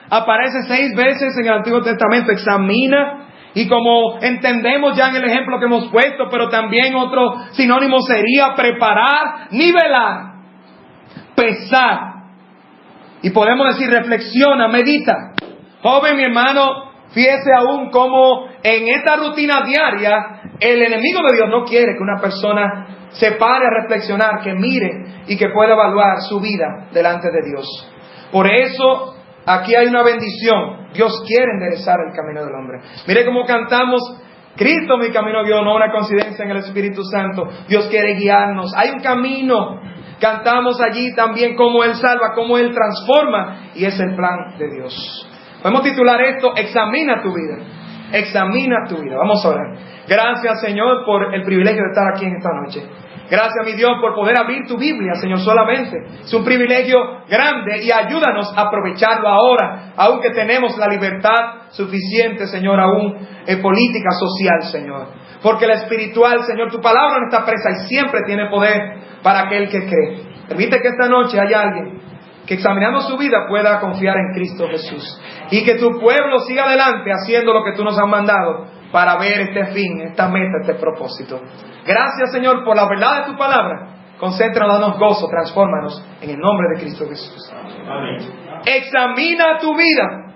Aparece 6 veces en el Antiguo Testamento. Examina. Y como entendemos ya en el ejemplo que hemos puesto, pero también otro sinónimo sería preparar, nivelar, pesar. Y podemos decir reflexiona, medita. Joven, mi hermano, fíjese aún cómo en esta rutina diaria el enemigo de Dios no quiere que una persona se pare a reflexionar, que mire y que pueda evaluar su vida delante de Dios. Por eso aquí hay una bendición. Dios quiere enderezar el camino del hombre. Mire cómo cantamos: Cristo mi camino guió, no una coincidencia en el Espíritu Santo. Dios quiere guiarnos. Hay un camino. Cantamos allí también cómo Él salva, cómo Él transforma. Y es el plan de Dios. Podemos titular esto: examina tu vida. Examina tu vida. Vamos a orar. Gracias, Señor, por el privilegio de estar aquí en esta noche. Gracias, mi Dios, por poder abrir tu Biblia, Señor, solamente. Es un privilegio grande y ayúdanos a aprovecharlo ahora, aunque tenemos la libertad suficiente, Señor, aún en política social, Señor. Porque la espiritual, Señor, tu palabra no está presa y siempre tiene poder para aquel que cree. Permite que esta noche haya alguien que examinando su vida pueda confiar en Cristo Jesús. Y que tu pueblo siga adelante haciendo lo que tú nos has mandado para ver este fin, esta meta, este propósito. Gracias, Señor, por la verdad de tu palabra. Concéntranos, danos gozo, transfórmanos en el nombre de Cristo Jesús. Amén. Examina tu vida.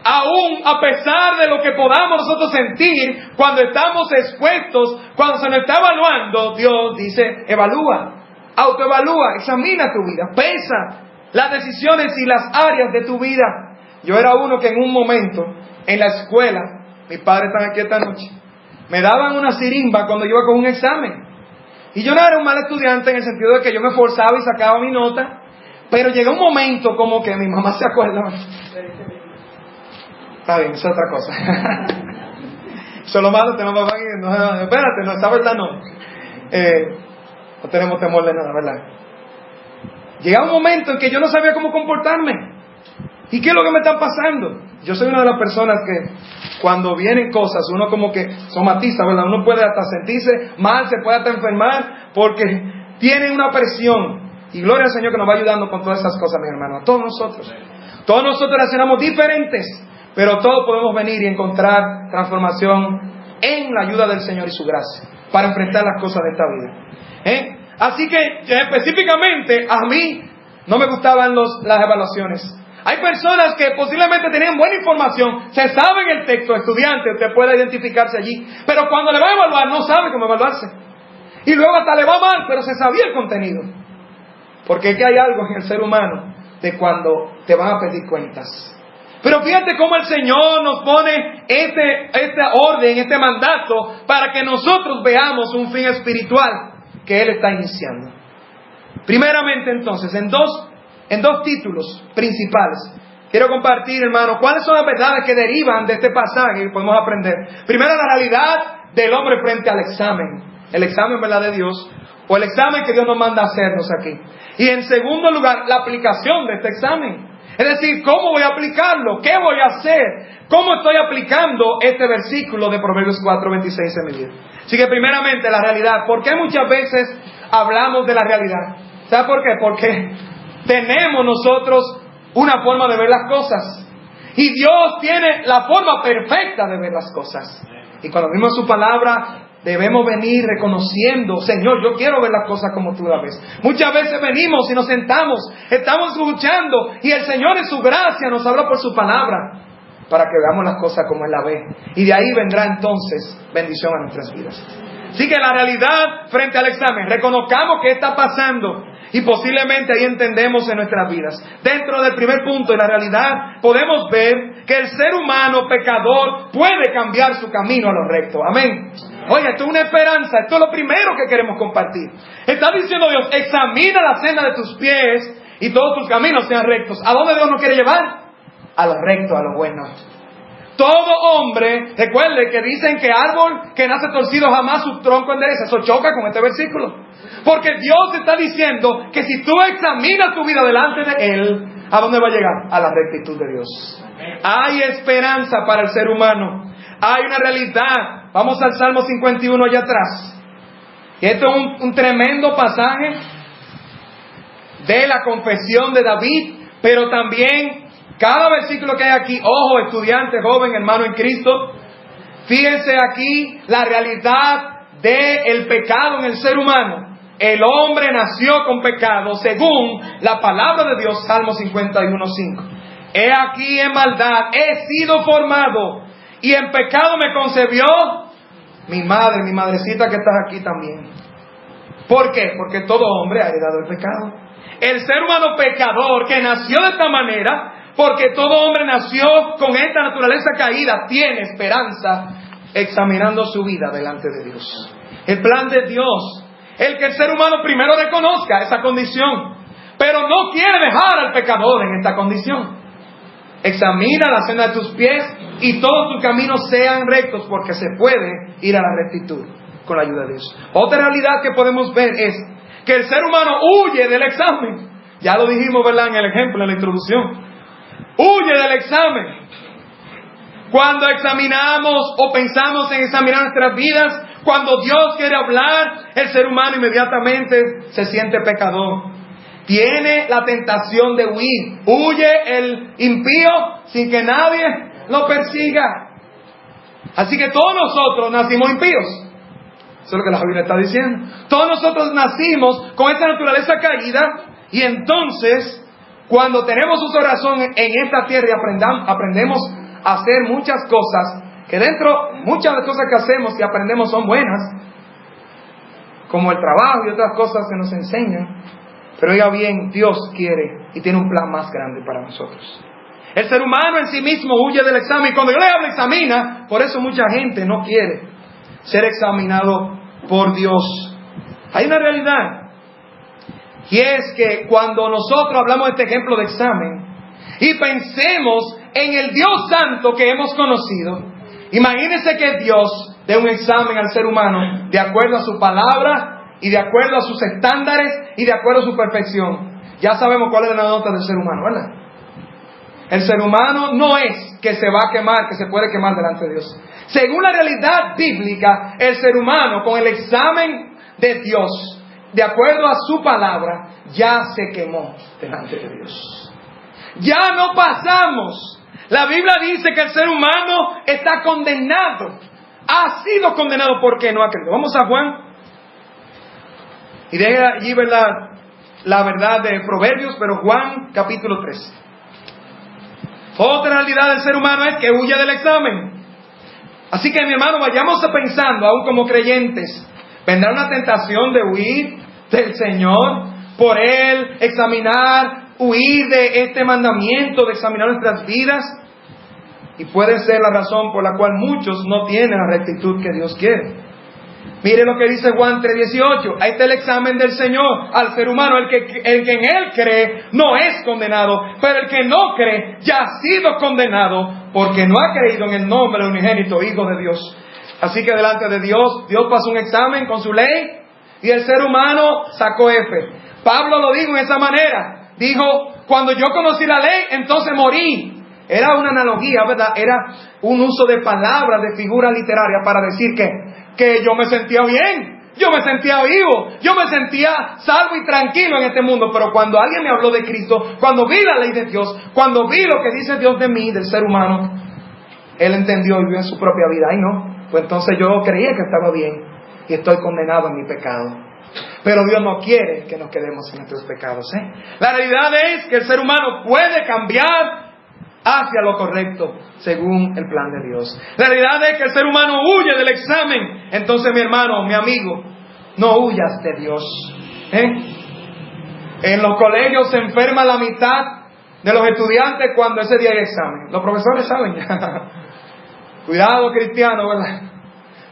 Aún a pesar de lo que podamos nosotros sentir cuando estamos expuestos, cuando se nos está evaluando, Dios dice: evalúa, autoevalúa, examina tu vida, pesa las decisiones y las áreas de tu vida. Yo era uno que en un momento en la escuela, mis padres están aquí esta noche, me daban una sirimba cuando yo iba con un examen. Y yo no era un mal estudiante en el sentido de que yo me esforzaba y sacaba mi nota, pero llegó un momento como que mi mamá se acuerda. Está bien, eso es otra cosa. Eso es lo malo, tenemos papá y no, espérate, no, esa verdad no. No tenemos temor de nada, ¿verdad? Llegaba un momento en que yo no sabía cómo comportarme. ¿Y qué es lo que me está pasando? Yo soy una de las personas que cuando vienen cosas, uno como que somatiza, ¿verdad? Uno puede hasta sentirse mal, se puede hasta enfermar, porque tiene una presión. Y gloria al Señor que nos va ayudando con todas esas cosas, mis hermanos. Todos nosotros. Todos nosotros reaccionamos diferentes, pero todos podemos venir y encontrar transformación en la ayuda del Señor y su gracia, para enfrentar las cosas de esta vida. Así que específicamente a mí no me gustaban las evaluaciones. Hay personas que posiblemente tenían buena información, se saben el texto, estudiante, usted puede identificarse allí, pero cuando le va a evaluar no sabe cómo evaluarse. Y luego hasta le va mal, pero se sabía el contenido. Porque es que hay algo en el ser humano de cuando te van a pedir cuentas. Pero fíjate cómo el Señor nos pone este orden, este mandato, para que nosotros veamos un fin espiritual que Él está iniciando. Primeramente entonces, en dos títulos principales, quiero compartir, hermanos, cuáles son las verdades que derivan de este pasaje que podemos aprender. Primero, la realidad del hombre frente al examen. El examen, ¿verdad?, de Dios, o el examen que Dios nos manda a hacernos aquí. Y en segundo lugar, la aplicación de este examen. Es decir, ¿cómo voy a aplicarlo? ¿Qué voy a hacer? ¿Cómo estoy aplicando este versículo de Proverbios 4:26 en mi vida? Así que primeramente la realidad. ¿Por qué muchas veces hablamos de la realidad? ¿Sabe por qué? Porque tenemos nosotros una forma de ver las cosas. Y Dios tiene la forma perfecta de ver las cosas. Y cuando vimos su palabra, debemos venir reconociendo: Señor, yo quiero ver las cosas como tú las ves. Muchas veces venimos y nos sentamos, estamos escuchando, y el Señor en su gracia nos habla por su palabra, para que veamos las cosas como Él las ve. Y de ahí vendrá entonces bendición a nuestras vidas. Así que la realidad frente al examen, reconozcamos qué está pasando, y posiblemente ahí entendemos en nuestras vidas. Dentro del primer punto de la realidad, podemos ver que el ser humano pecador puede cambiar su camino a lo recto. Amén. Oye, esto es una esperanza, esto es lo primero que queremos compartir. Está diciendo Dios: examina la senda de tus pies y todos tus caminos sean rectos. ¿A dónde Dios nos quiere llevar? A lo recto, a lo bueno. Todo hombre, recuerde que dicen que árbol que nace torcido jamás su tronco endereza. Eso choca con este versículo. Porque Dios está diciendo que si tú examinas tu vida delante de Él, ¿a dónde va a llegar? A la rectitud de Dios. Hay esperanza para el ser humano. Hay una realidad. Vamos al Salmo 51 allá atrás. Y esto es un tremendo pasaje de la confesión de David, Pero también, cada versículo que hay aquí, ojo, estudiante, joven, hermano en Cristo, fíjense aquí la realidad del pecado en el ser humano. El hombre nació con pecado, según la palabra de Dios, Salmo 51:5. He aquí en maldad he sido formado, y en pecado me concebió mi madre, mi madrecita que estás aquí también. ¿Por qué? Porque todo hombre ha heredado el pecado. El ser humano pecador que nació de esta manera, porque todo hombre nació con esta naturaleza caída, tiene esperanza examinando su vida delante de Dios. El plan de Dios, el que el ser humano primero reconozca esa condición, pero no quiere dejar al pecador en esta condición. Examina la senda de tus pies y todos tus caminos sean rectos, porque se puede ir a la rectitud con la ayuda de Dios. Otra realidad que podemos ver es que el ser humano huye del examen. Ya lo dijimos, ¿verdad?, en el ejemplo, en la introducción. Huye del examen. Cuando examinamos o pensamos en examinar nuestras vidas, cuando Dios quiere hablar, el ser humano inmediatamente se siente pecador. Tiene la tentación de huir. Huye el impío sin que nadie lo persiga. Así que todos nosotros nacimos impíos. Eso es lo que la Biblia está diciendo. Todos nosotros nacimos con esta naturaleza caída, y entonces, cuando tenemos uso de razón en esta tierra y aprendemos a hacer muchas cosas, que dentro, muchas de las cosas que hacemos y aprendemos son buenas, como el trabajo y otras cosas que nos enseñan. Pero oiga bien, Dios quiere y tiene un plan más grande para nosotros. El ser humano en sí mismo huye del examen. Y cuando yo le hablo examina, por eso mucha gente no quiere ser examinado por Dios. Hay una realidad, y es que cuando nosotros hablamos de este ejemplo de examen y pensemos en el Dios Santo que hemos conocido, imagínense que Dios dé un examen al ser humano de acuerdo a su palabra y de acuerdo a sus estándares y de acuerdo a su perfección. Ya sabemos cuál es la nota del ser humano, ¿verdad? El ser humano no es que se va a quemar, que se puede quemar delante de Dios. Según la realidad bíblica, el ser humano con el examen de Dios, de acuerdo a su palabra, ya se quemó delante de Dios. Ya no pasamos. La Biblia dice que el ser humano está condenado. Ha sido condenado porque no ha creído. Vamos a Juan. Y de allí ver la verdad de Proverbios, pero Juan capítulo 3. Otra realidad del ser humano es que huye del examen. Así que, mi hermano, vayamos pensando, aún como creyentes, vendrá una tentación de huir del Señor, por Él, examinar, huir de este mandamiento, de examinar nuestras vidas. Y puede ser la razón por la cual muchos no tienen la rectitud que Dios quiere. Mire lo que dice Juan 3:18. Ahí está el examen del Señor al ser humano. El que en Él cree no es condenado, pero el que no cree ya ha sido condenado, porque no ha creído en el nombre del unigénito Hijo de Dios. Así que delante de Dios, Dios pasó un examen con su ley y el ser humano sacó F. Pablo lo dijo en esa manera. Dijo, cuando yo conocí la ley, entonces morí. Era una analogía, ¿verdad? Era un uso de palabras, de figura literaria para decir que yo me sentía bien, yo me sentía vivo, yo me sentía salvo y tranquilo en este mundo. Pero cuando alguien me habló de Cristo, cuando vi la ley de Dios, cuando vi lo que dice Dios de mí, del ser humano, él entendió y vio en su propia vida. Ay no, pues entonces yo creía que estaba bien y estoy condenado en mi pecado. Pero Dios no quiere que nos quedemos en nuestros pecados, ¿eh? La realidad es que el ser humano puede cambiar hacia lo correcto según el plan de Dios. La realidad es que el ser humano huye del examen. Entonces, mi hermano, mi amigo, no huyas de Dios, ¿eh? En los colegios se enferma la mitad de los estudiantes cuando ese día hay examen. Los profesores saben ya. Cuidado, cristiano, ¿verdad?,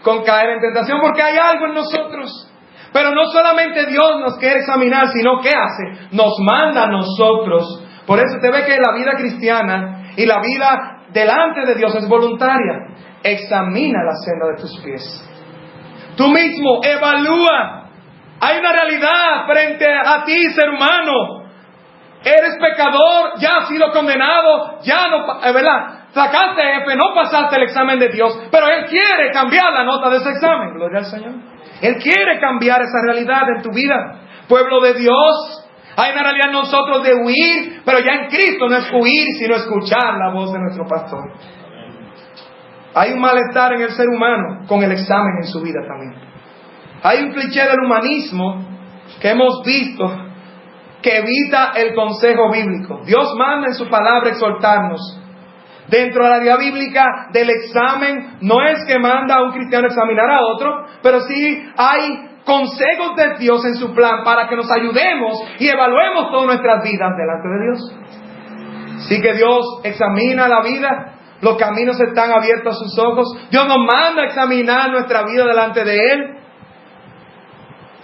con caer en tentación, porque hay algo en nosotros. Pero no solamente Dios nos quiere examinar, sino ¿qué hace? Nos manda a nosotros. Por eso te ve que la vida cristiana y la vida delante de Dios es voluntaria. Examina la senda de tus pies. Tú mismo evalúa. Hay una realidad frente a ti, ser humano. Eres pecador, ya has sido condenado, ya no, ¿verdad? Sacaste F, no pasaste el examen de Dios, pero Él quiere cambiar la nota de ese examen. Gloria al Señor. Él quiere cambiar esa realidad en tu vida. Pueblo de Dios, Hay una realidad en nosotros de huir, pero ya en Cristo no es huir, sino escuchar la voz de nuestro pastor. Hay un malestar en el ser humano con el examen en su vida también. Hay un cliché del humanismo que hemos visto que evita el consejo bíblico. Dios manda en su palabra exhortarnos. Dentro de la realidad bíblica del examen, no es que manda a un cristiano examinar a otro, pero sí hay consejos de Dios en su plan para que nos ayudemos y evaluemos todas nuestras vidas delante de Dios. Sí que Dios examina la vida, los caminos están abiertos a sus ojos. Dios nos manda a examinar nuestra vida delante de Él.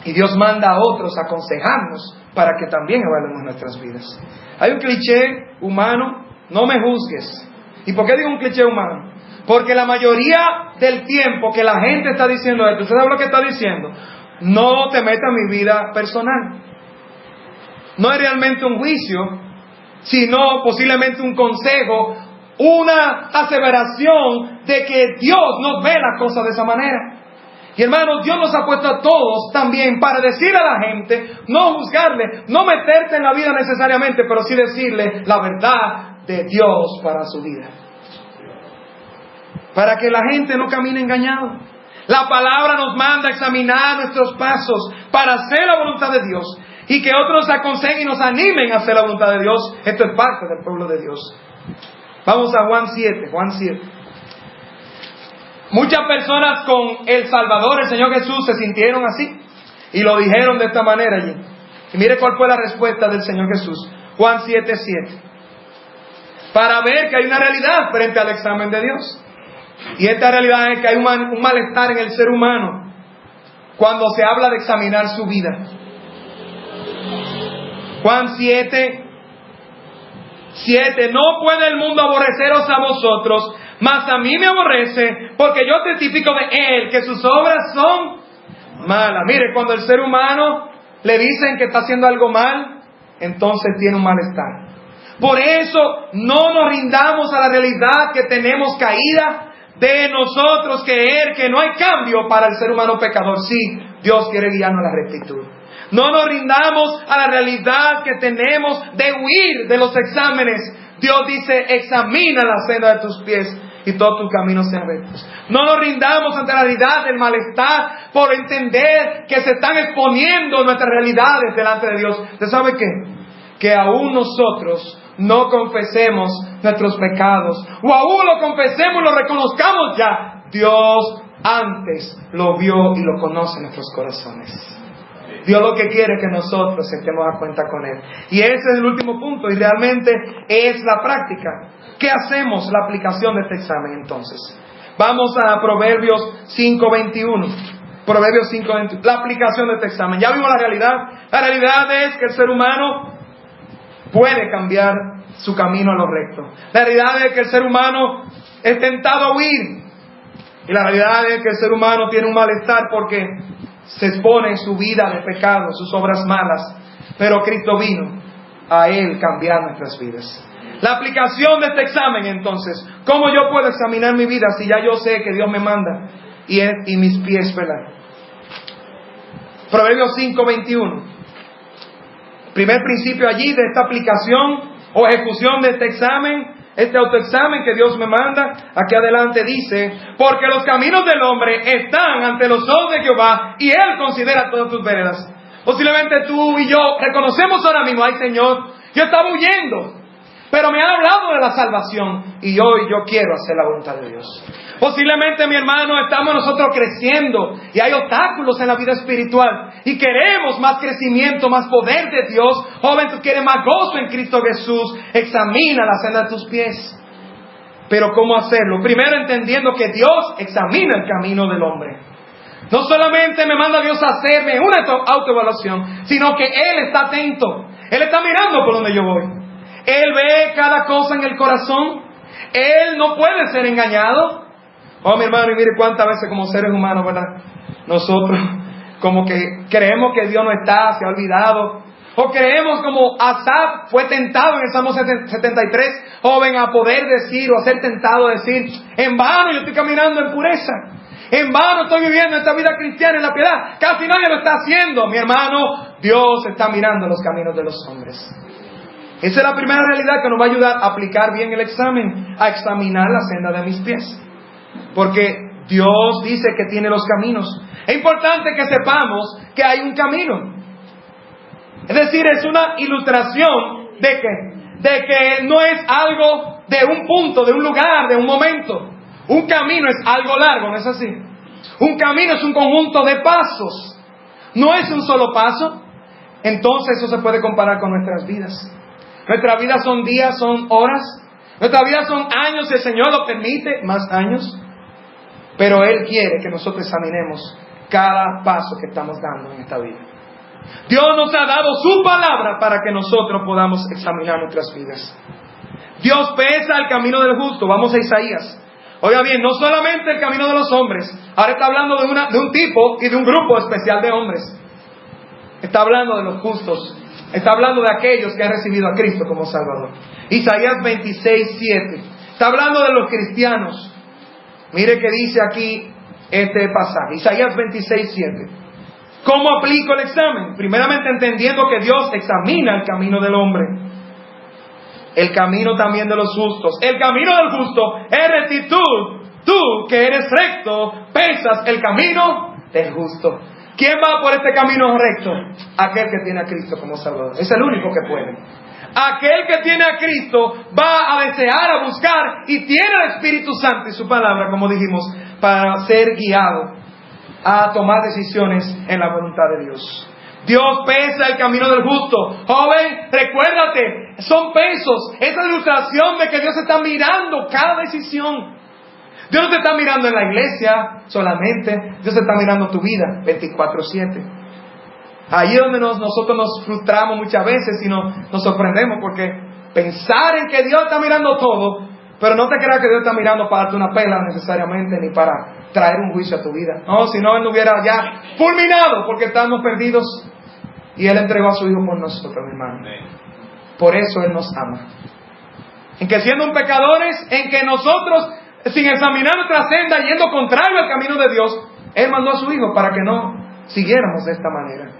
Y Dios manda a otros a aconsejarnos para que también evaluemos nuestras vidas. Hay un cliché humano, no me juzgues. ¿Y por qué digo un cliché humano? Porque la mayoría del tiempo que la gente está diciendo esto, ¿usted sabe lo que está diciendo? No te metas en mi vida personal. No es realmente un juicio, sino posiblemente un consejo, una aseveración de que Dios no ve las cosas de esa manera. Y hermanos, Dios nos ha puesto a todos también para decirle a la gente, no juzgarle, no meterte en la vida necesariamente, pero sí decirle la verdad de Dios para su vida. Para que la gente no camine engañado. La palabra nos manda a examinar nuestros pasos para hacer la voluntad de Dios. Y que otros aconsejen y nos animen a hacer la voluntad de Dios. Esto es parte del pueblo de Dios. Vamos a Juan 7. Muchas personas con el Salvador, el Señor Jesús, se sintieron así. Y lo dijeron de esta manera allí. Y mire cuál fue la respuesta del Señor Jesús. Juan 7:7. Para ver que hay una realidad frente al examen de Dios. Y esta realidad es que hay un malestar en el ser humano cuando se habla de examinar su vida. Juan 7:7. No puede el mundo aborreceros a vosotros, mas a mí me aborrece, porque yo testifico de Él que sus obras son malas. Mire, cuando el ser humano le dicen que está haciendo algo mal, entonces tiene un malestar. Por eso no nos rindamos a la realidad que tenemos caída de nosotros, creer que no hay cambio para el ser humano pecador. Sí, Dios quiere guiarnos a la rectitud. No nos rindamos a la realidad que tenemos de huir de los exámenes. Dios dice, examina la senda de tus pies y todos tus caminos sean rectos. No nos rindamos ante la realidad del malestar por entender que se están exponiendo nuestras realidades delante de Dios. ¿Usted sabe qué? Que aún nosotros no confesemos nuestros pecados, o aún lo confesemos y lo reconozcamos ya, Dios antes lo vio y lo conoce en nuestros corazones. Dios lo que quiere es que nosotros estemos a cuenta con Él. Y ese es el último punto, y realmente es la práctica. ¿Qué hacemos? La aplicación de este examen entonces. Vamos a Proverbios 5:21. Proverbios 5:21. La aplicación de este examen. Ya vimos la realidad. La realidad es que el ser humano puede cambiar su camino a lo recto. La realidad es que el ser humano es tentado a huir. Y la realidad es que el ser humano tiene un malestar porque se expone en su vida de pecado, sus obras malas. Pero Cristo vino a Él cambiar nuestras vidas. La aplicación de este examen entonces, ¿cómo yo puedo examinar mi vida si ya yo sé que Dios me manda y mis pies, ¿verdad? Proverbios 5:21. Primer principio allí de esta aplicación o ejecución de este examen, este autoexamen que Dios me manda. Aquí adelante dice, porque los caminos del hombre están ante los ojos de Jehová y Él considera todas tus veredas. Posiblemente tú y yo reconocemos ahora mismo, ay Señor, yo estaba huyendo, pero me han hablado de la salvación y hoy yo quiero hacer la voluntad de Dios. Posiblemente, mi hermano, estamos nosotros creciendo y hay obstáculos en la vida espiritual y queremos más crecimiento, más poder de Dios. Joven, tú quieres más gozo en Cristo Jesús. Examina la senda de tus pies. Pero ¿cómo hacerlo? Primero entendiendo que Dios examina el camino del hombre. No solamente me manda Dios a hacerme una autoevaluación, sino que Él está atento. Él está mirando por donde yo voy. Él ve cada cosa en el corazón. Él no puede ser engañado. Oh, mi hermano, y mire cuántas veces como seres humanos, ¿verdad? Nosotros como que creemos que Dios no está, se ha olvidado. O creemos como Asaf fue tentado en el Salmo 73, joven, a poder decir o a ser tentado a decir, en vano yo estoy caminando en pureza. En vano estoy viviendo esta vida cristiana en la piedad. Casi nadie lo está haciendo. Mi hermano, Dios está mirando los caminos de los hombres. Esa es la primera realidad que nos va a ayudar a aplicar bien el examen, a examinar la senda de mis pies. Porque Dios dice que tiene los caminos. Es importante que sepamos que hay un camino. Es decir, es una ilustración de que no es algo de un punto, de un lugar, de un momento. Un camino es algo largo, ¿no es así? Un camino es un conjunto de pasos. No es un solo paso. Entonces eso se puede comparar con nuestras vidas. Nuestras vidas son días, son horas. Nuestras vidas son años, si el Señor lo permite, más años. Pero Él quiere que nosotros examinemos cada paso que estamos dando en esta vida. Dios nos ha dado su palabra para que nosotros podamos examinar nuestras vidas. Dios pesa el camino del justo. Vamos a Isaías. Oiga bien, no solamente el camino de los hombres. Ahora está hablando de un tipo y de un grupo especial de hombres. Está hablando de los justos. Está hablando de aquellos que han recibido a Cristo como Salvador. Isaías 26:7. Está hablando de los cristianos. Mire que dice aquí este pasaje. Isaías 26:7. ¿Cómo aplico el examen? Primeramente entendiendo que Dios examina el camino del hombre. El camino también de los justos. El camino del justo es rectitud. Tú que eres recto, pesas el camino del justo. ¿Quién va por este camino recto? Aquel que tiene a Cristo como Salvador. Es el único que puede. Aquel que tiene a Cristo va a desear, a buscar y tiene el Espíritu Santo y su palabra, como dijimos, para ser guiado a tomar decisiones en la voluntad de Dios. Dios pesa el camino del justo. Joven, recuérdate, son pesos. Es la ilustración de que Dios está mirando cada decisión. Dios no te está mirando en la iglesia solamente. Dios está mirando tu vida 24/7. Ahí es donde nosotros nos frustramos muchas veces y nos sorprendemos, porque pensar en que Dios está mirando todo, pero no te creas que Dios está mirando para darte una pela necesariamente, ni para traer un juicio a tu vida. No, si no, Él no hubiera ya fulminado, porque estamos perdidos. Y Él entregó a su Hijo por nosotros, mi hermano. Por eso Él nos ama. En que siendo un pecadores, en que nosotros, sin examinar nuestra senda, yendo contrario al camino de Dios, Él mandó a su Hijo para que no siguiéramos de esta manera.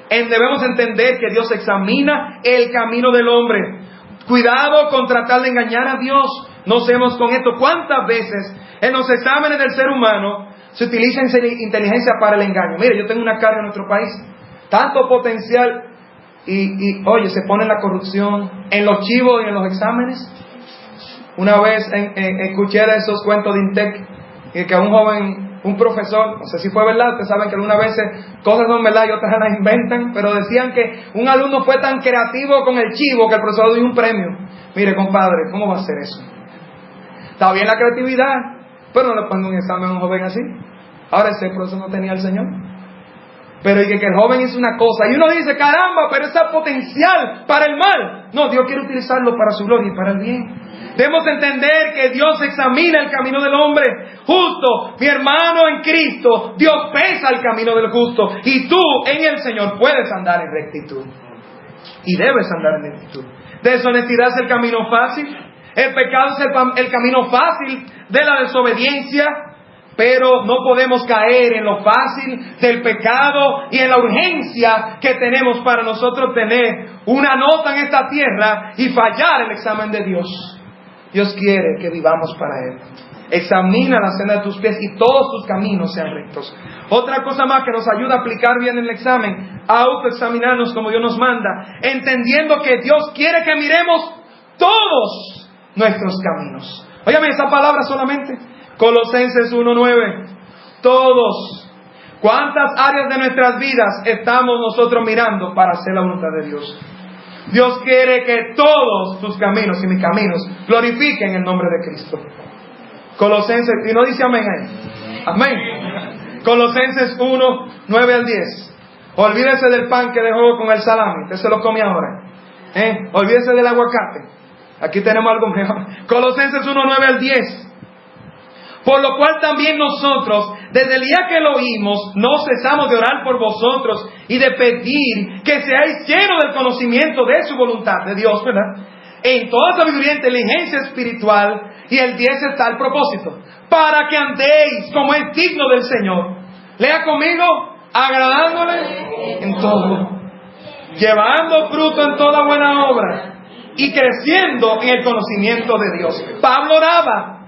Debemos entender que Dios examina el camino del hombre. Cuidado con tratar de engañar a Dios. No seamos con esto. ¿Cuántas veces en los exámenes del ser humano se utiliza inteligencia para el engaño? Mire, yo tengo una carga en nuestro país. Tanto potencial oye, se pone la corrupción en los chivos y en los exámenes. Una vez escuché de esos cuentos de Intec, que un joven, un profesor, no sé si fue verdad, ustedes saben que algunas veces cosas son verdad y otras las inventan, pero decían que un alumno fue tan creativo con el chivo que el profesor le dio un premio. Mire, compadre, ¿cómo va a ser eso? Está bien la creatividad, pero no le pongo un examen a un joven así. Ahora ese profesor no tenía al Señor. Pero y que el joven hizo una cosa y uno dice, caramba, pero ese potencial para el mal. No, Dios quiere utilizarlo para su gloria y para el bien. Debemos entender que Dios examina el camino del hombre justo. Mi hermano, en Cristo, Dios pesa el camino del justo. Y tú en el Señor puedes andar en rectitud. Y debes andar en rectitud. Deshonestidad es el camino fácil. El pecado es el camino fácil de la desobediencia. Pero no podemos caer en lo fácil del pecado y en la urgencia que tenemos para nosotros tener una nota en esta tierra y fallar el examen de Dios. Dios quiere que vivamos para Él. Examina la senda de tus pies y todos tus caminos sean rectos. Otra cosa más que nos ayuda a aplicar bien el examen, a autoexaminarnos como Dios nos manda, entendiendo que Dios quiere que miremos todos nuestros caminos. Óyame esa palabra solamente. Colosenses 1:9. Todos. ¿Cuántas áreas de nuestras vidas estamos nosotros mirando para hacer la voluntad de Dios? Dios quiere que todos tus caminos y mis caminos glorifiquen el nombre de Cristo. Colosenses, y no dice amén ahí. Amén. Colosenses 1:9 al 10. Olvídese del pan que dejó con el salami. Usted se lo come ahora. Olvídese del aguacate. Aquí tenemos algo mejor. Colosenses 1:9 al 10. Por lo cual también nosotros, desde el día que lo oímos, no cesamos de orar por vosotros y de pedir que seáis llenos del conocimiento de su voluntad, de Dios, ¿verdad? En toda sabiduría e inteligencia espiritual, Y el 10 está el propósito. Para que andéis como es digno del Señor. Lea conmigo. Agradándole en todo. Llevando fruto en toda buena obra. Y creciendo en el conocimiento de Dios. Pablo oraba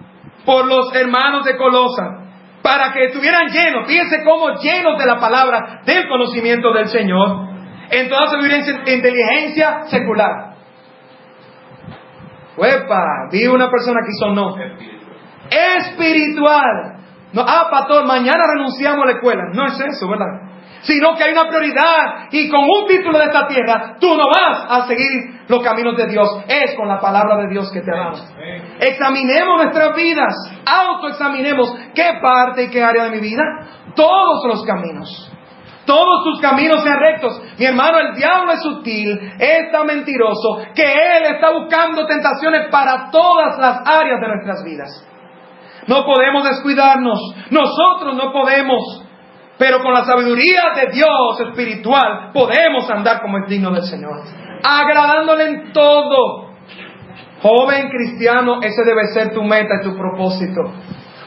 por los hermanos de Colosa, para que estuvieran llenos, fíjense cómo llenos de la palabra, del conocimiento del Señor, en toda sabiduría e inteligencia secular. ¡Uepa! Vi una persona que sonó. Espiritual. No, pastor, mañana renunciamos a la escuela. No es eso, ¿verdad? Sino que hay una prioridad, y con un título de esta tierra tú no vas a seguir los caminos de Dios, es con la palabra de Dios que te damos. Examinemos nuestras vidas, autoexaminemos qué parte y qué área de mi vida, todos los caminos, todos tus caminos sean rectos. Mi hermano, el diablo es sutil, es tan mentiroso, que él está buscando tentaciones para todas las áreas de nuestras vidas. No podemos descuidarnos, nosotros no podemos. Pero con la sabiduría de Dios espiritual podemos andar como es digno del Señor, agradándole en todo. Joven cristiano, ese debe ser tu meta y tu propósito.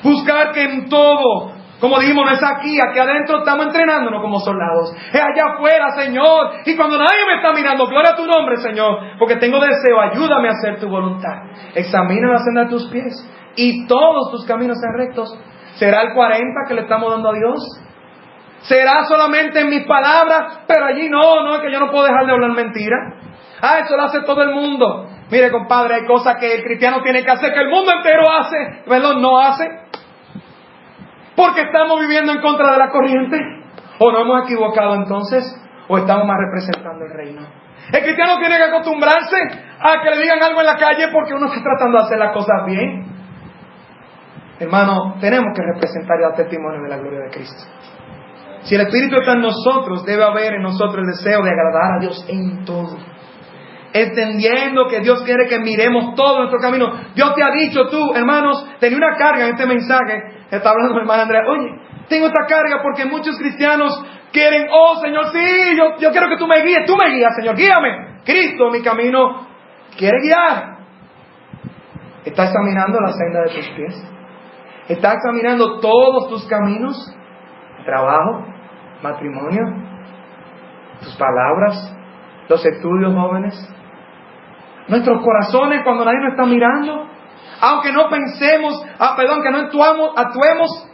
Buscar que en todo, como dijimos, no es aquí adentro estamos entrenándonos como soldados. Es allá afuera, Señor. Y cuando nadie me está mirando, gloria a tu nombre, Señor, porque tengo deseo, ayúdame a hacer tu voluntad. Examina la senda de tus pies y todos tus caminos sean rectos. ¿Será el 40 que le estamos dando a Dios? ¿Será solamente en mis palabras? Pero allí no, es que yo no puedo dejar de hablar mentira. Eso lo hace todo el mundo. Mire, compadre, hay cosas que el cristiano tiene que hacer que el mundo entero hace, no hace. Porque estamos viviendo en contra de la corriente. ¿O nos hemos equivocado entonces? ¿O estamos más representando el reino? El cristiano tiene que acostumbrarse a que le digan algo en la calle porque uno está tratando de hacer las cosas bien. Hermano, tenemos que representar y dar testimonio de la gloria de Cristo. Si el Espíritu está en nosotros, debe haber en nosotros el deseo de agradar a Dios en todo. Entendiendo que Dios quiere que miremos todo nuestro camino. Dios te ha dicho, tú, hermanos, tenía una carga en este mensaje. Está hablando mi hermana Andrea. Oye, tengo esta carga porque muchos cristianos quieren, Señor, sí, yo quiero que tú me guíes. Tú me guías, Señor, guíame. Cristo, mi camino, quiere guiar. ¿Está examinando la senda de tus pies? ¿Está examinando todos tus caminos? Trabajo, matrimonio, tus palabras, los estudios, jóvenes, nuestros corazones cuando nadie nos está mirando, aunque no pensemos, que no actuemos,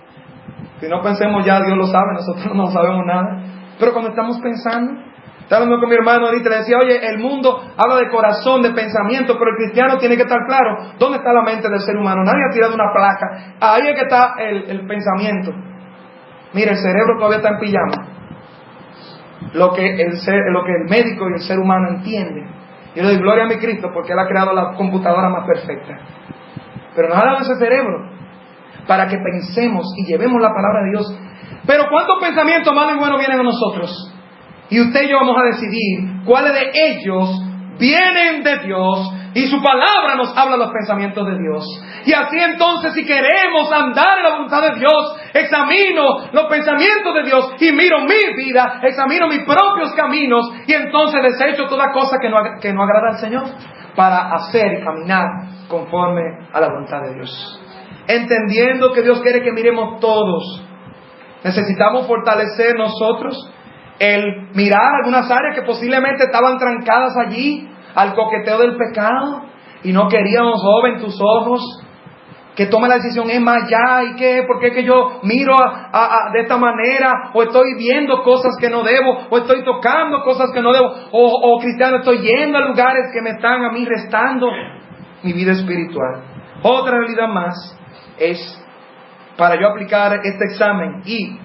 si no pensemos ya Dios lo sabe, nosotros no sabemos nada, pero cuando estamos pensando, estaba hablando con mi hermano ahorita, le decía, oye, el mundo habla de corazón, de pensamiento, pero el cristiano tiene que estar claro, ¿dónde está la mente del ser humano? Nadie ha tirado una placa, ahí es que está el pensamiento. Mira, el cerebro todavía está en pijama. Lo que el médico y el ser humano entienden. Yo le doy gloria a mi Cristo porque Él ha creado la computadora más perfecta. Pero nos ha dado ese cerebro para que pensemos y llevemos la palabra de Dios. Pero ¿cuántos pensamientos malos y buenos vienen a nosotros? Y usted y yo vamos a decidir cuáles de ellos vienen de Dios. Y su palabra nos habla los pensamientos de Dios. Y así entonces, si queremos andar en la voluntad de Dios, examino los pensamientos de Dios y miro mi vida, examino mis propios caminos y entonces desecho toda cosa que no agrada al Señor para hacer y caminar conforme a la voluntad de Dios. Entendiendo que Dios quiere que miremos todos, necesitamos fortalecer nosotros el mirar algunas áreas que posiblemente estaban trancadas allí al coqueteo del pecado y no queríamos, joven, tus ojos, que tome la decisión, es más ya, ¿y qué? ¿Por qué que yo miro de esta manera? O estoy viendo cosas que no debo, o estoy tocando cosas que no debo, o cristiano, estoy yendo a lugares que me están a mí restando mi vida espiritual. Otra realidad más es, para yo aplicar este examen y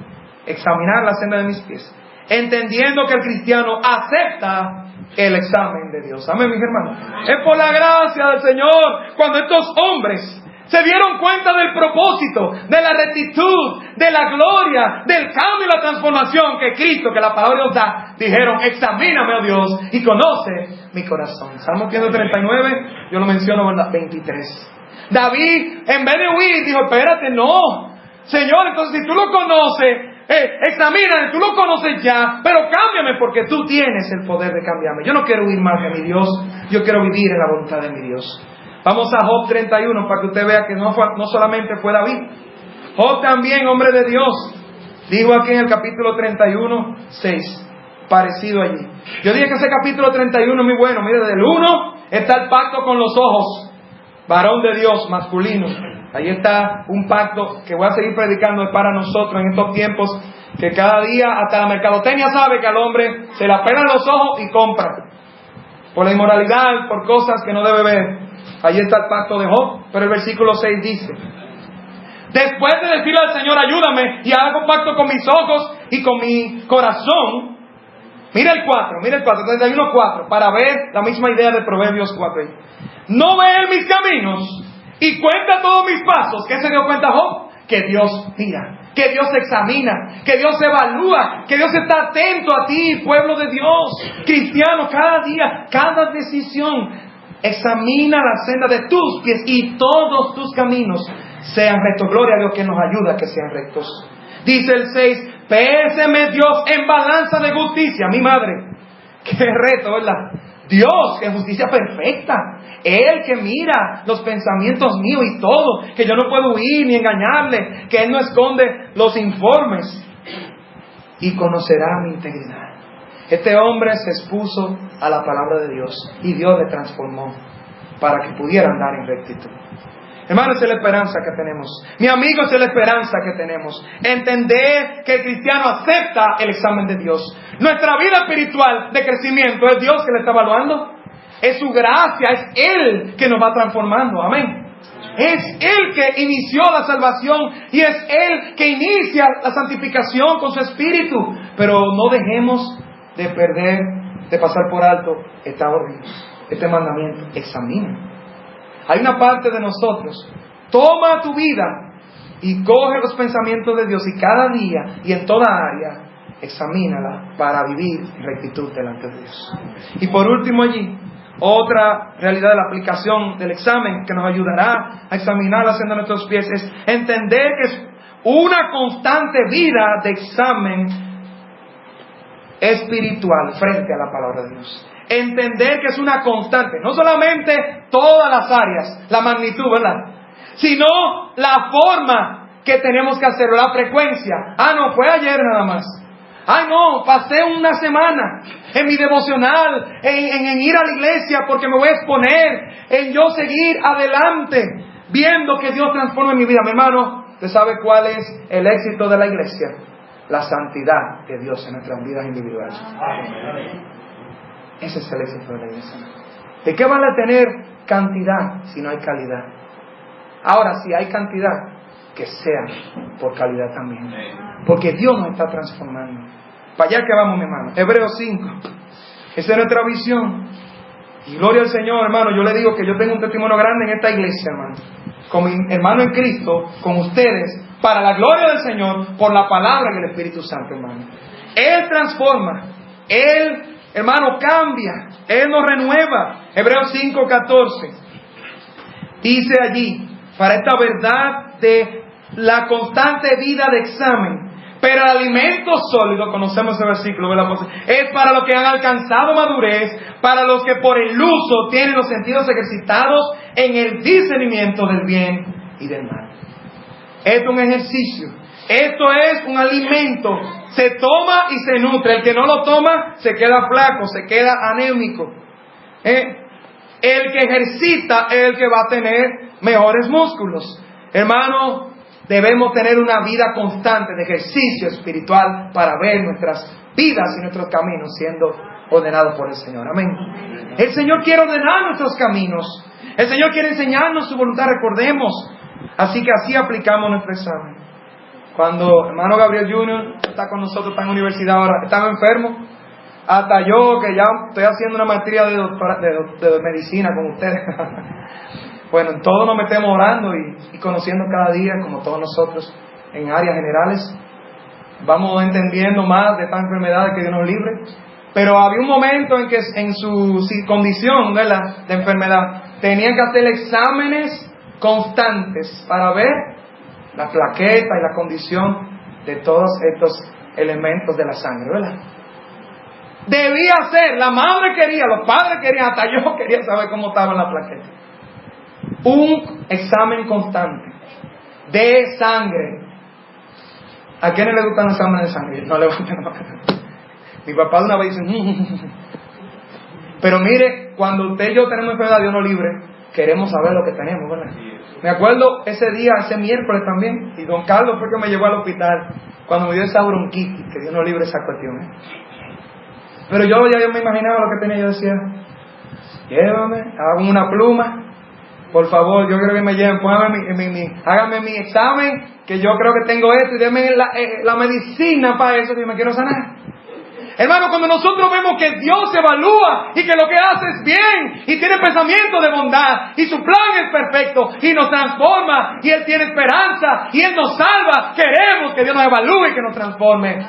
examinar la senda de mis pies, entendiendo que el cristiano acepta el examen de Dios. Amén, mis hermanos. Es por la gracia del Señor. Cuando estos hombres se dieron cuenta del propósito, de la rectitud, de la gloria, del cambio y la transformación que Cristo, que la palabra de Dios da, dijeron, examíname, oh Dios, y conoce mi corazón. Salmo 139, yo lo menciono, ¿verdad? 23. David, en vez de huir, dijo, espérate, no. Señor, entonces si tú lo conoces, examíname, tú lo conoces ya, pero cámbiame porque tú tienes el poder de cambiarme. Yo no quiero huir más de mi Dios, yo quiero vivir en la voluntad de mi Dios. Vamos a Job 31 para que usted vea que no solamente fue David. Job también, hombre de Dios, dijo aquí en el capítulo 31, 6, parecido allí. Yo dije que ese capítulo 31 es muy bueno. Mire, del 1 está el pacto con los ojos, varón de Dios, masculino. Ahí está un pacto que voy a seguir predicando para nosotros en estos tiempos, que cada día hasta la mercadotecnia sabe que al hombre se le apelan los ojos y compra por la inmoralidad, por cosas que no debe ver. Ahí está el pacto de Job. Pero el versículo 6 dice: después de decirle al Señor, ayúdame, y hago pacto con mis ojos y con mi corazón. Mira el 4, 31:4, para ver la misma idea de Proverbios 4. No ve él mis caminos y cuenta todos mis pasos. ¿Qué se dio cuenta Job? Que Dios mira, que Dios examina, que Dios evalúa, que Dios está atento a ti, pueblo de Dios, cristiano. Cada día, cada decisión, examina la senda de tus pies y todos tus caminos sean rectos. Gloria a Dios que nos ayuda a que sean rectos. Dice el 6: péseme Dios en balanza de justicia. Mi madre, qué reto, ¿verdad? Dios, que es justicia perfecta. Él que mira los pensamientos míos y todo, que yo no puedo huir ni engañarle, que Él no esconde los informes, y conocerá mi integridad. Este hombre se expuso a la palabra de Dios y Dios le transformó para que pudiera andar en rectitud. Hermano, esa es la esperanza que tenemos. Mi amigo, esa es la esperanza que tenemos. Entender que el cristiano acepta el examen de Dios. Nuestra vida espiritual de crecimiento es Dios que le está evaluando. Es su gracia, es Él que nos va transformando. Amén. Es Él que inició la salvación y es Él que inicia la santificación con su Espíritu. Pero no dejemos de perder, de pasar por alto esta orden, este mandamiento. Examina. Hay una parte de nosotros. Toma tu vida y coge los pensamientos de Dios y cada día y en toda área examínala para vivir en rectitud delante de Dios. Y por último allí, otra realidad de la aplicación del examen que nos ayudará a examinar la senda de nuestros pies es entender que es una constante vida de examen espiritual frente a la palabra de Dios. Entender que es una constante, no solamente todas las áreas, la magnitud, ¿verdad? Sino la forma que tenemos que hacerlo, la frecuencia. No, fue ayer nada más. No, pasé una semana en mi devocional, en ir a la iglesia porque me voy a exponer, en yo seguir adelante, viendo que Dios transforma mi vida. Mi hermano, ¿usted sabe cuál es el éxito de la iglesia? La santidad de Dios en nuestras vidas individuales. Ese es el éxito de la iglesia. ¿De qué vale tener cantidad si no hay calidad? Ahora, si hay cantidad, que sea por calidad también. Porque Dios nos está transformando. Para allá que vamos, mi hermano. Hebreos 5. Esa es nuestra visión. Y gloria al Señor, hermano. Yo le digo que yo tengo un testimonio grande en esta iglesia, hermano. Con mi hermano en Cristo, con ustedes, para la gloria del Señor, por la palabra y el Espíritu Santo, hermano. Él transforma. Él, hermano, cambia. Él nos renueva. Hebreos 5:14. Dice allí, para esta verdad de la constante vida de examen. Pero el alimento sólido, conocemos ese versículo, ¿verdad? Es para los que han alcanzado madurez, para los que por el uso tienen los sentidos ejercitados en el discernimiento del bien y del mal. Esto es un ejercicio, esto es un alimento, se toma y se nutre. El que no lo toma se queda flaco, se queda anémico. El que ejercita es el que va a tener mejores músculos. Hermano, debemos tener una vida constante de ejercicio espiritual para ver nuestras vidas y nuestros caminos siendo ordenados por el Señor. Amén. El Señor quiere ordenar nuestros caminos. El Señor quiere enseñarnos su voluntad, recordemos. Así que así aplicamos nuestro examen. Cuando hermano Gabriel Jr. está con nosotros, está en la universidad ahora, estaba enfermo. Hasta yo, que ya estoy haciendo una maestría de medicina con ustedes. Bueno, en todo nos metemos orando y conociendo cada día, como todos nosotros, en áreas generales. Vamos entendiendo más de estas enfermedades que Dios nos libre. Pero había un momento en que en su condición, ¿verdad?, de enfermedad, tenían que hacer exámenes constantes para ver la plaqueta y la condición de todos estos elementos de la sangre, ¿verdad? Debía ser, la madre quería, los padres querían, hasta yo quería saber cómo estaba la plaqueta. un examen constante de sangre. ¿A quién le gustan los exámenes de sangre? No levanten la mano. Mi papá de una vez dice, pero mire, cuando usted y yo tenemos enfermedad, Dios nos libre, queremos saber lo que tenemos, ¿verdad? Me acuerdo ese día, ese miércoles también, y don Carlos fue que me llevó al hospital cuando me dio esa bronquitis, que Dios nos libre esa cuestión, Pero yo me imaginaba lo que tenía. Yo decía, llévame, hágame una pluma, por favor, yo creo que me lleven, hágame mi examen, que yo creo que tengo esto, y denme la medicina para eso, que me quiero sanar. Hermano, cuando nosotros vemos que Dios evalúa y que lo que hace es bien y tiene pensamiento de bondad y su plan es perfecto y nos transforma y Él tiene esperanza y Él nos salva, queremos que Dios nos evalúe y que nos transforme.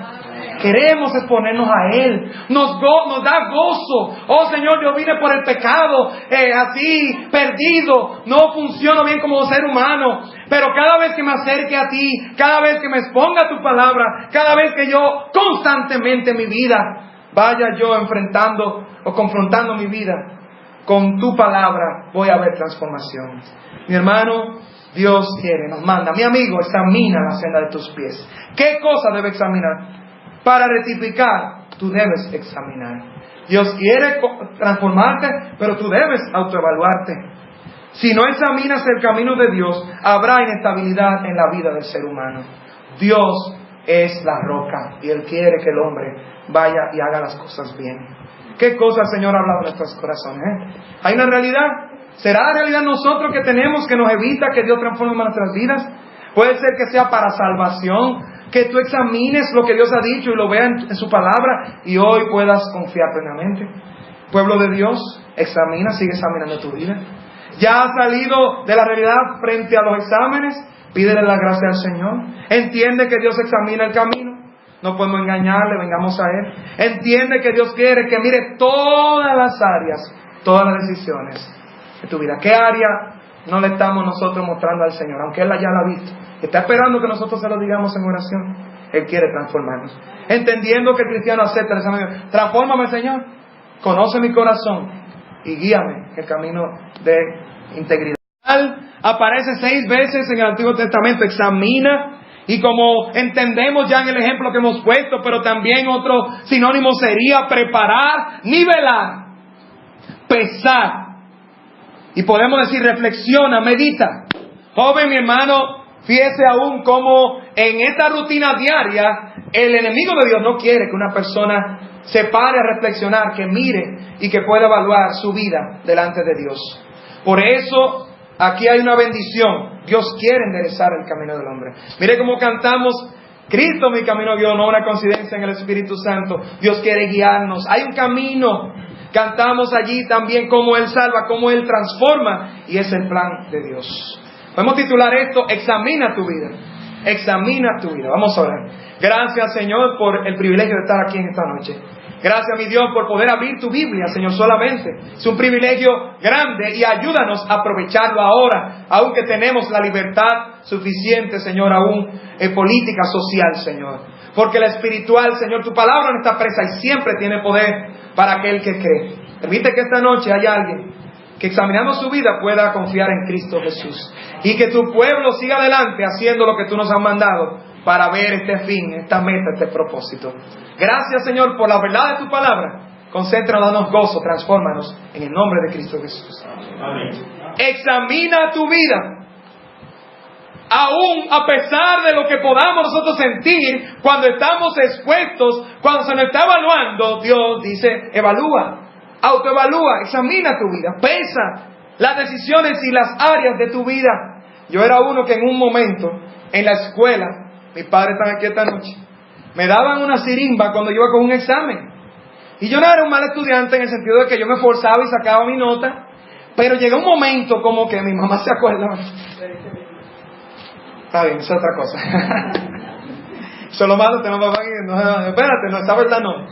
Queremos exponernos a Él. Nos da gozo. Oh Señor, yo vine por el pecado, así, perdido. No funciono bien como ser humano. Pero cada vez que me acerque a ti, cada vez que me exponga tu palabra, cada vez que yo constantemente en mi vida vaya yo enfrentando o confrontando mi vida con tu palabra, voy a ver transformación. Mi hermano, Dios quiere, nos manda. Mi amigo, examina la senda de tus pies. ¿Qué cosa debe examinar? Para rectificar, tú debes examinar. Dios quiere transformarte, pero tú debes autoevaluarte. Si no examinas el camino de Dios, habrá inestabilidad en la vida del ser humano. Dios es la roca y Él quiere que el hombre vaya y haga las cosas bien. ¿Qué cosas el Señor ha hablado en nuestros corazones? ¿Hay una realidad? ¿Será la realidad nosotros que tenemos que nos evita que Dios transforme nuestras vidas? Puede ser que sea para salvación, que tú examines lo que Dios ha dicho y lo veas en su palabra y hoy puedas confiar plenamente. Pueblo de Dios, examina, sigue examinando tu vida. Ya has salido de la realidad frente a los exámenes, pídele la gracia al Señor. Entiende que Dios examina el camino, no podemos engañarle, vengamos a Él. Entiende que Dios quiere que mire todas las áreas, todas las decisiones de tu vida. ¿Qué área no le estamos nosotros mostrando al Señor? Aunque Él ya la ha visto. Está esperando que nosotros se lo digamos en oración. Él quiere transformarnos. Entendiendo que el cristiano acepta el examen. Transfórmame, Señor. Conoce mi corazón y guíame en el camino de integridad. Aparece 6 veces en el Antiguo Testamento. Examina. Y como entendemos ya en el ejemplo que hemos puesto, pero también otro sinónimo sería preparar, nivelar, pesar. Y podemos decir reflexiona, medita. Joven, mi hermano, fíjese aún cómo en esta rutina diaria el enemigo de Dios no quiere que una persona se pare a reflexionar, que mire y que pueda evaluar su vida delante de Dios. Por eso aquí hay una bendición. Dios quiere enderezar el camino del hombre. Mire cómo cantamos, Cristo mi camino guió, no una coincidencia en el Espíritu Santo. Dios quiere guiarnos. Hay un camino. Cantamos allí también cómo Él salva, cómo Él transforma, y es el plan de Dios. Podemos titular esto, examina tu vida. Examina tu vida. Vamos a orar. Gracias, Señor, por el privilegio de estar aquí en esta noche. Gracias, mi Dios, por poder abrir tu Biblia, Señor, solamente. Es un privilegio grande y ayúdanos a aprovecharlo ahora, aunque tenemos la libertad suficiente, Señor, aún en política social, Señor. Porque la espiritual, Señor, tu palabra no está presa y siempre tiene poder para aquel que cree. Permite que esta noche haya alguien que examinando su vida pueda confiar en Cristo Jesús. Y que tu pueblo siga adelante haciendo lo que tú nos has mandado para ver este fin, esta meta, este propósito. Gracias, Señor, por la verdad de tu palabra. Concéntranos, danos gozo, transfórmanos en el nombre de Cristo Jesús. Amén. Examina tu vida. Aún a pesar de lo que podamos nosotros sentir cuando estamos expuestos, cuando se nos está evaluando, Dios dice, evalúa, autoevalúa, examina tu vida, pesa las decisiones y las áreas de tu vida. Yo era uno que en un momento, en la escuela, mis padres están aquí esta noche, me daban una sirimba cuando yo iba con un examen. Y yo no era un mal estudiante en el sentido de que yo me esforzaba y sacaba mi nota, pero llegó un momento como que mi mamá se acuerda. Está bien, eso es otra cosa. Eso es lo malo, tenemos papá aquí. No, espérate, no, esa verdad no.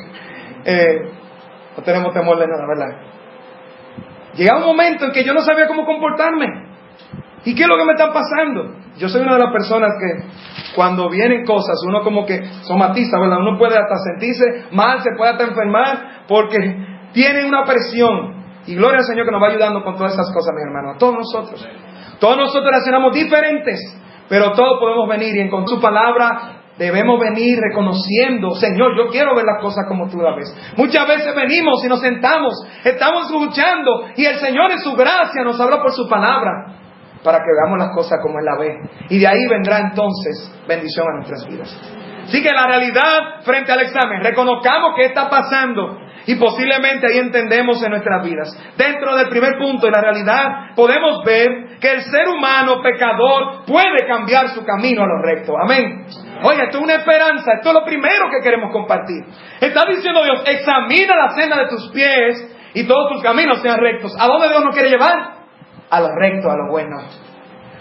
No tenemos temor de nada, ¿verdad? Llega un momento en que yo no sabía cómo comportarme. ¿Y qué es lo que me está pasando? Yo soy una de las personas que cuando vienen cosas, uno como que somatiza, ¿verdad? Uno puede hasta sentirse mal, se puede hasta enfermar, porque tiene una presión. Y gloria al Señor que nos va ayudando con todas esas cosas, mi hermano, a todos nosotros. Todos nosotros reaccionamos diferentes, pero todos podemos venir y con su palabra debemos venir reconociendo: Señor, yo quiero ver las cosas como tú las ves. Muchas veces venimos y nos sentamos, estamos escuchando, y el Señor en su gracia nos habla por su palabra, para que veamos las cosas como Él las ve. Y de ahí vendrá entonces bendición a nuestras vidas. Así que la realidad frente al examen, reconozcamos qué está pasando, y posiblemente ahí entendemos en nuestras vidas. Dentro del primer punto de la realidad, podemos ver que el ser humano pecador puede cambiar su camino a lo recto. Amén. Oye, esto es una esperanza, esto es lo primero que queremos compartir. Está diciendo Dios: examina la senda de tus pies y todos tus caminos sean rectos. ¿A dónde Dios nos quiere llevar? A lo recto, a lo bueno.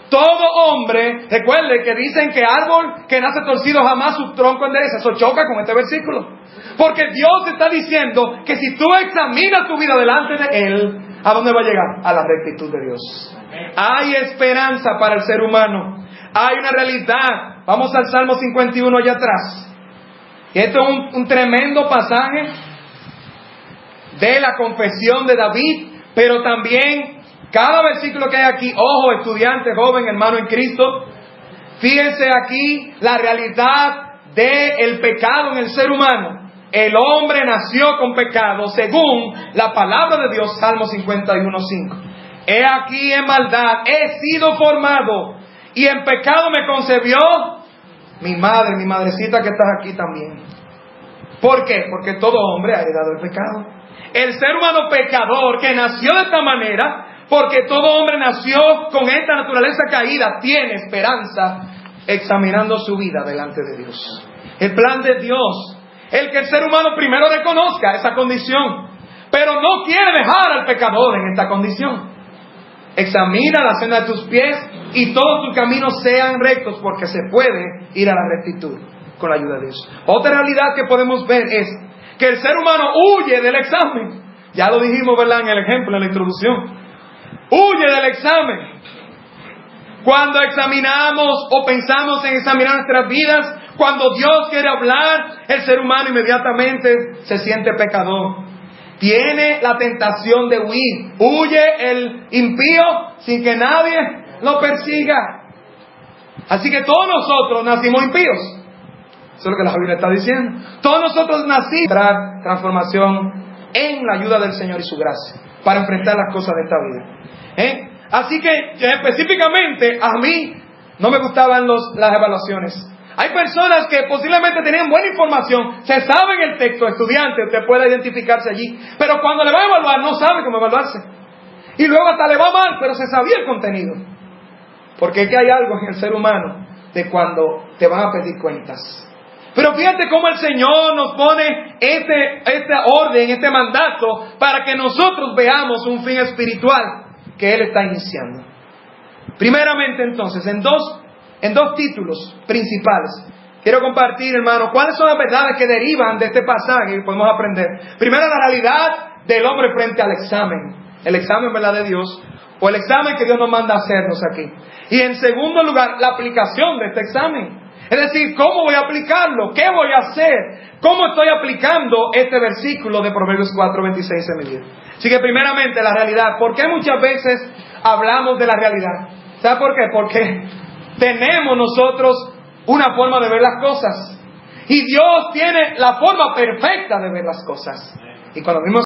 Todo hombre, recuerde que dicen que árbol que nace torcido jamás su tronco endereza. Eso choca con este versículo. Porque Dios está diciendo que si tú examinas tu vida delante de Él, ¿a dónde va a llegar? A la rectitud de Dios. Hay esperanza para el ser humano. Hay una realidad. Vamos al Salmo 51 allá atrás. Y esto es un tremendo pasaje de la confesión de David, pero también cada versículo que hay aquí, ojo, estudiante, joven, hermano en Cristo, fíjense aquí la realidad del pecado en el ser humano. El hombre nació con pecado, según la palabra de Dios, Salmo 51:5. He aquí en maldad he sido formado, y en pecado me concebió mi madre, mi madrecita que estás aquí también. ¿Por qué? Porque todo hombre ha heredado el pecado. El ser humano pecador que nació de esta manera, porque todo hombre nació con esta naturaleza caída, tiene esperanza examinando su vida delante de Dios. El plan de Dios, el que el ser humano primero reconozca esa condición, pero no quiere dejar al pecador en esta condición. Examina la senda de tus pies y todos tus caminos sean rectos, porque se puede ir a la rectitud con la ayuda de Dios. Otra realidad que podemos ver es que el ser humano huye del examen. Ya lo dijimos, ¿verdad?, en el ejemplo, en la introducción. Huye del examen. Cuando examinamos o pensamos en examinar nuestras vidas, cuando Dios quiere hablar, el ser humano inmediatamente se siente pecador. Tiene la tentación de huir. Huye el impío sin que nadie lo persiga. Así que todos nosotros nacimos impíos. Eso es lo que la Biblia está diciendo. Todos nosotros nacimos para transformación en la ayuda del Señor y su gracia, para enfrentar las cosas de esta vida. Así que específicamente a mí no me gustaban las evaluaciones. Hay personas que posiblemente tenían buena información, se saben el texto, estudiante, usted puede identificarse allí, pero cuando le va a evaluar no sabe cómo evaluarse. Y luego hasta le va mal, pero se sabía el contenido. Porque es que hay algo en el ser humano de cuando te van a pedir cuentas. Pero fíjate cómo el Señor nos pone esta orden, este mandato, para que nosotros veamos un fin espiritual que Él está iniciando. Primeramente entonces, en dos títulos principales, quiero compartir, hermano, cuáles son las verdades que derivan de este pasaje y podemos aprender. Primero, la realidad del hombre frente al examen. El examen, ¿verdad?, de Dios, o el examen que Dios nos manda a hacernos aquí. Y en segundo lugar, la aplicación de este examen. Es decir, ¿cómo voy a aplicarlo? ¿Qué voy a hacer? ¿Cómo estoy aplicando este versículo de Proverbios 4:26 en mi vida? Así que primeramente la realidad. ¿Por qué muchas veces hablamos de la realidad? ¿Sabe por qué? Porque tenemos nosotros una forma de ver las cosas. Y Dios tiene la forma perfecta de ver las cosas. Y cuando vimos